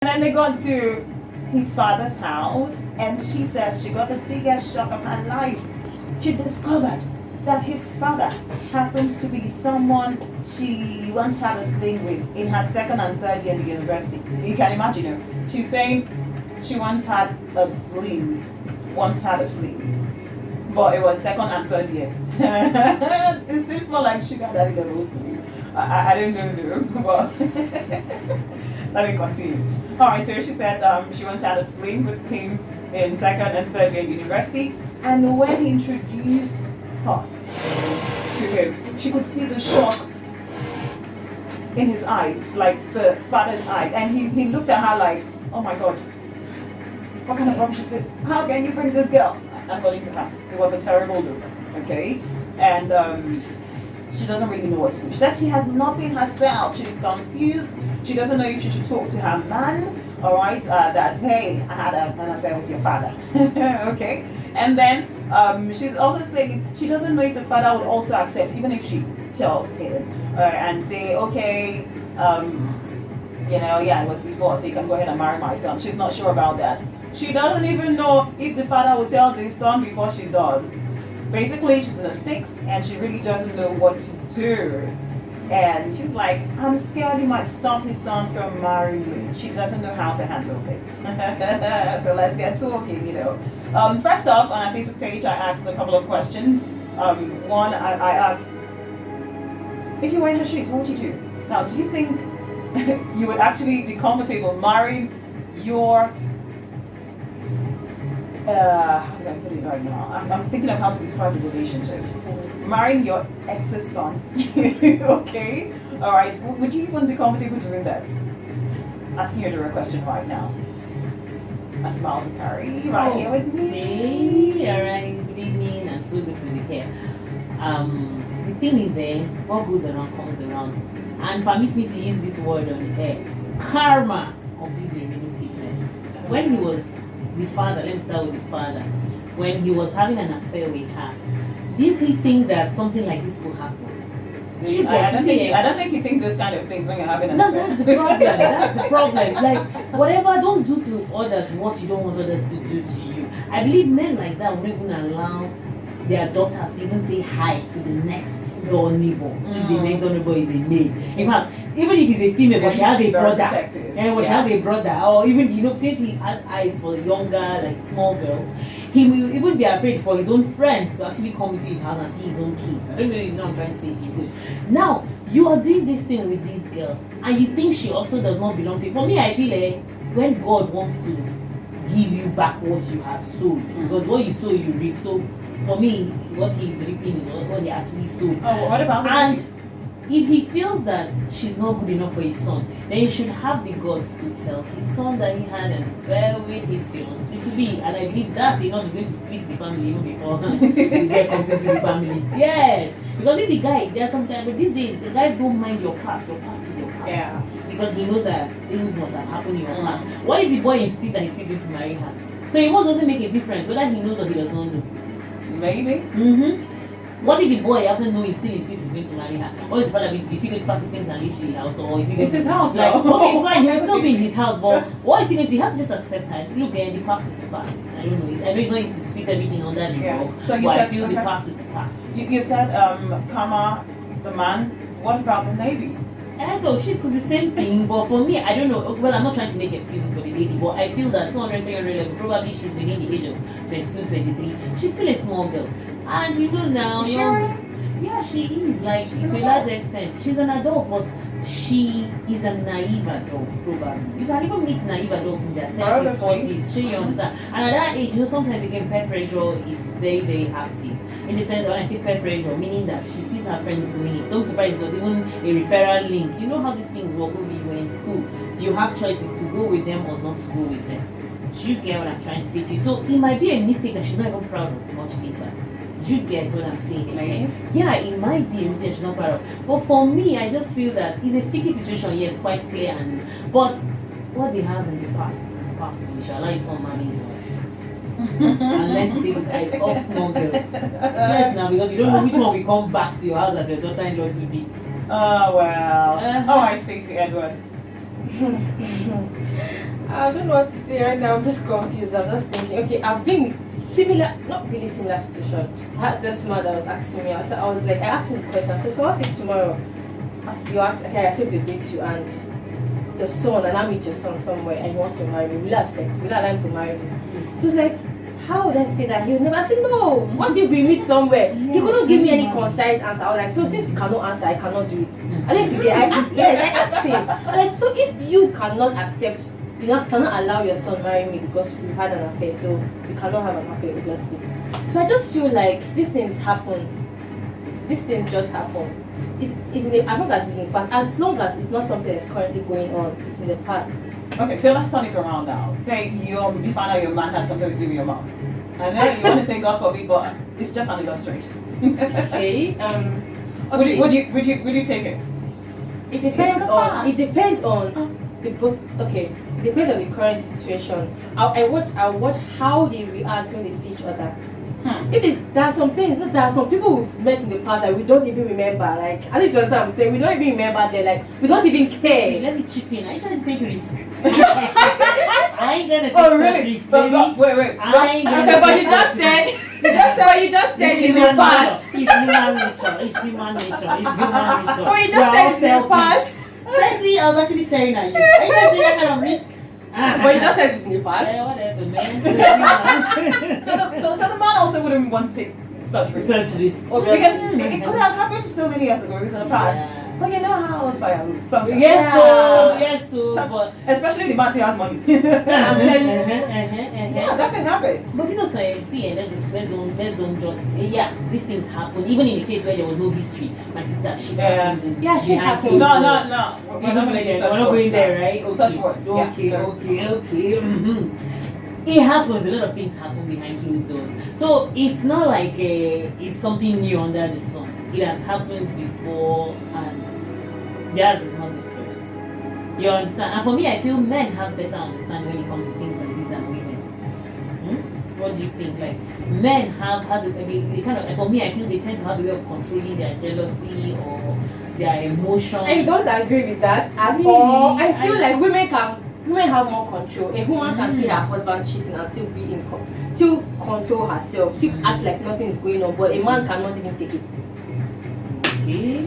And then they got to his father's house, and she says she got the biggest shock of her life. She discovered that his father happens to be someone she once had a fling with in her second and third year in the university. You can imagine her. She's saying she once had a fling, but it was second and third year. It seems more like sugar daddy levels to me. I don't know, but let me continue. Alright, so she said she once had a fling with him in second and third year university, and when he introduced her to him, she could see the shock in his eyes, like the father's eyes, and he looked at her like, oh my god, what kind of rubbish is this? How can you bring this girl? According to her, it was a terrible look, okay? And she doesn't really know what to do. She said she has nothing herself. She's confused. She doesn't know if she should talk to her man, all right, that, hey, I had an affair with your father, okay? And then she's also saying she doesn't know if the father would also accept, even if she tells him and say, okay, yeah, it was before, so you can go ahead and marry my son. She's not sure about that. She doesn't even know if the father will tell the son before she does. Basically, she's in a fix and she really doesn't know what to do. And she's like, I'm scared he might stop his son from marrying me. She doesn't know how to handle this. So let's get talking, First off, on our Facebook page, I asked a couple of questions. One, I asked, if you were in her shoes, what would you do? Now, do you think you would actually be comfortable marrying your how do I put it right now? I'm thinking of how to describe the relationship. Marrying your ex's son. Okay? Alright. Would you even be comfortable doing that? Asking you the real question right now. Asma'u right here with me. Hey, alright, good evening and so good to be here. The thing is, what goes around comes around. And permit me to use this word on the air. Karma complete the remaining statement. When he was the father, let me start with the father. When he was having an affair with her, did he think that something like this could happen? I don't think you think those kind of things when you're having an affair. No, that's the problem. That's the problem. Like, whatever, don't do to others what you don't want others to do to you. I believe men like that won't even allow their daughters to even say hi to the next door neighbor. If the next door neighbor is a male. In fact, even if he's a female, but she has a brother, and she has a brother, or even since he has eyes for younger, like small girls, he will even be afraid for his own friends to actually come into his house and see his own kids. I don't know if you know what I'm trying to say to you. Now, you are doing this thing with this girl, and you think she also does not belong to you. For me, I feel when God wants to give you back what you have sown, because what you sow, you reap. So, for me, what he's reaping is what he actually sowed. Oh, what about and if he feels that she's not good enough for his son, then he should have the guts to tell his son that he had an affair with his fiancée to be. And I believe that enough is going to split the family even before the guy comes into the family. Yes. Because if the guy, there's sometimes, but these days, the guys don't mind your past. Your past is your past. Yeah. Because he knows that things must have happened in your past. What if the boy insists that he's still going to marry her? So it doesn't make a difference whether he knows or he does not know. Maybe. What if the boy after knowing still insists he's going to marry her? Or is the father going to be secret pack his things and leave the house? Or is he going It's his house like, now. okay, fine, he'll still be in his house, but what is he going to do? He has to just accept her. Look, the past is the past. I don't know. I know it's not easy to speak everything under the rug. So you but said, I feel the past is the past. You said, Kama, the man. What about the Navy? And so shit, so the same thing, but for me, I don't know. Well, I'm not trying to make excuses for the lady, but I feel that 200, 300 level, probably she's within the age of 22, 23. She's still a small girl. And now, yeah, she is, like, to a large extent. She's an adult, but she is a naive adult, probably. You can even meet naive adults in their 30s, 40s. She understand. And at that age, sometimes again, peer pressure is very, very active. In the sense that when I say peer pressure, meaning that she sees her friends doing it. Don't surprise, there's even a referral link. You know how these things work when you were in school. You have choices to go with them or not to go with them. Do you get what I'm trying to say to you? So it might be a mistake that she's not even proud of much later. Do you get what I'm saying? Yeah, it might be a mistake she's not proud of. But for me, I just feel that it's a sticky situation, yes, quite clear. But what they have in the past is in the past. We shall allow some money and learn to take his eyes off small girls. Yes, now, because you don't know which one will come back to your house as your daughter-in-law to be. Oh, well. Alright, Stacey Edward. I don't know what to say right now. I'm just confused. I'm just thinking. Okay, I've been similar, not really similar situation. I had this man that was asking me. I was like, I asked him the question. I said, so what if tomorrow you ask, okay, I accept the date you and your son, and I meet your son somewhere and he wants to marry me, will I accept? Will I allow him to marry me? He was like, how would I say that? He would never. I said, no. What if we meet somewhere? He couldn't give me any concise answer. I was like, so since you cannot answer, I cannot do it. And then if you get, yes, I asked him. I was like, so if you cannot accept, cannot allow your son marry me because we've had an affair, so you cannot have an affair, obviously. So I just feel like these things happen. These things just happen. It's in the, as long as it's in the past, as long as it's not something that's currently going on, it's in the past. Okay, so let's turn it around now. Say you find out your man had something to do with your mom. I know you want to say God forbid, but it's just an illustration. Okay. Okay. Would you take it? It depends on the both. Okay, it depends on the current situation. I'll watch how they react when they see each other. If there are some people we've met in the past that we don't even remember. Like, I think you understand what I'm saying. We don't even remember them. Like, we don't even care. Let me chip in. I ain't trying to take risk. I ain't gonna take really? risks, baby. Wait. I ain't gonna Okay, but take you just said. You just said it's in the past. It's human nature. It's human nature. But you just said it's in the past. Seriously, I was actually staring at you. Are you trying to take that kind of risk? But you just said it's in the past. Yeah, whatever, man. So the man also wouldn't want to take such risk. Such risk. Because it could have happened so many years ago, in the past. Yeah. But you know how firewood sometimes. Yes, so, but especially the man who has money. yeah, that can happen. But you know, so see, let's don't just these things happen. Even in the case where there was no history, my sister, she happens. Yeah, shit happens. No. We're not going there, right? Okay. Such words. Okay. Mm-hmm. It happens. A lot of things happen behind closed doors. So it's not like it's something new under the sun. It has happened before, and theirs is not the first. You understand? And for me, I feel men have better understanding when it comes to things like this than women. What do you think? Like, men they kind of, for me, I feel they tend to have a way of controlling their jealousy or their emotions. I don't agree with that at Really? all. I feel like women have more control. A woman can see her husband cheating and still control herself, still act like nothing is going on, but a man cannot even take it. Yeah.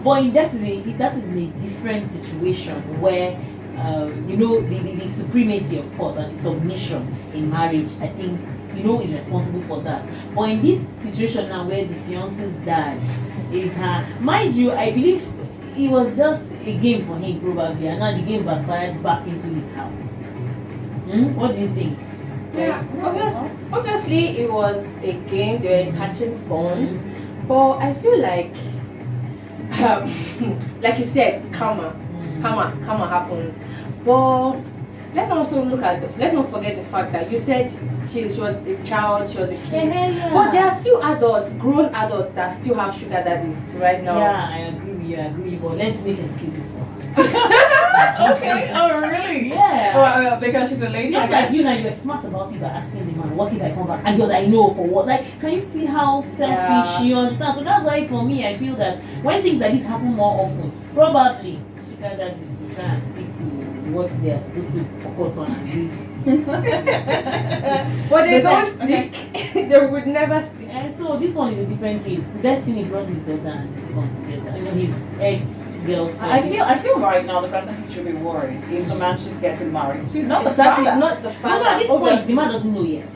But that is in a different situation where the supremacy, of course, and the submission in marriage, I think, is responsible for that. But in this situation now where the fiance's dad is her, mind you, I believe it was just a game for him probably, and now the game backfired back into his house. What do you think? Yeah, obviously it was a game, they were catching fun, but I feel like, like you said, karma happens. But let's not forget the fact that you said she was a child, she was a kid. Yeah. But there are still grown adults that still have sugar daddies right now. Yeah, I agree, but let's make excuses for her. Okay, oh really? Yeah. Well, because she's a lady. Just like you were smart about it by asking the man, what if I come back? And he was like, no, for what? Like, can you see how selfish you understand? So that's why for me, I feel that when things like this happen more often, probably sugar daddies will try and stick to what they are supposed to focus on and do. But they don't stick. They would never stick. And so this one is a different case. Destiny brought his daughter and his son together. Even his ex-girlfriend. I feel right now the person who should be worried is the man she's getting married to, not the Exactly, father. not the father. No, at this point, the man doesn't know yet.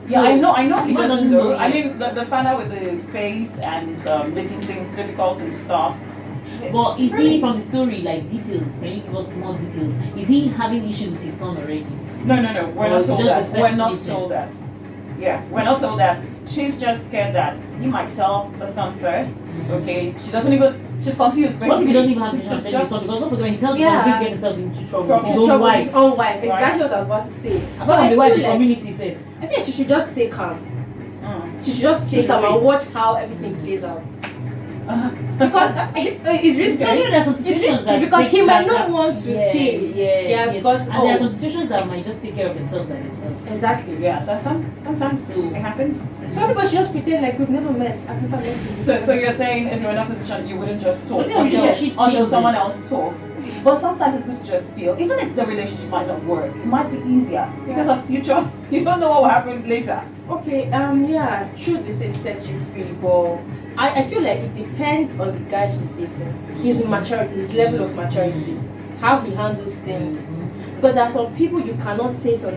Yeah, I know he the man doesn't know. yet. I mean, the father with the face and making things difficult and stuff. But is Really? he, from the story, like details? Can you give us more details? Is he having issues with his son already? No, we're Or not is it told just that. the We're first not meeting? told that. Yeah, we're not told that. She's just scared that he might tell the son first. Okay, she doesn't even. She's confused. What if he doesn't even have She's to tell his just- son? Because don't forget, when he tells his Yeah. son, he's going to get himself into trouble Trouble. with his own Trouble with wife. his own wife. Exactly what I was about to say. But But I the wife, feel the like community safe. I think she should just stay calm. Mm. She should just stay She calm should and wait. watch how everything plays out. Because it's risky. Because there are some It's situations risky that because he take might that- not want to stay. Yes, Yeah, yes. because and there are some situations that might just take care of themselves by themselves. exactly. Yeah, so sometimes it happens. So everybody should just pretend like we've never met. I've never met you. So you're saying if you're in a position, you wouldn't just talk But yeah, relationship until changes. someone else talks. But sometimes it's good to just feel, even if the relationship might not work, it might be easier because of future. You don't know what will happen later. Okay, yeah, should this say sets you free, but I feel like it depends on the guy she's dating. His maturity, his level of maturity, how he handles things. Because there are some people you cannot say some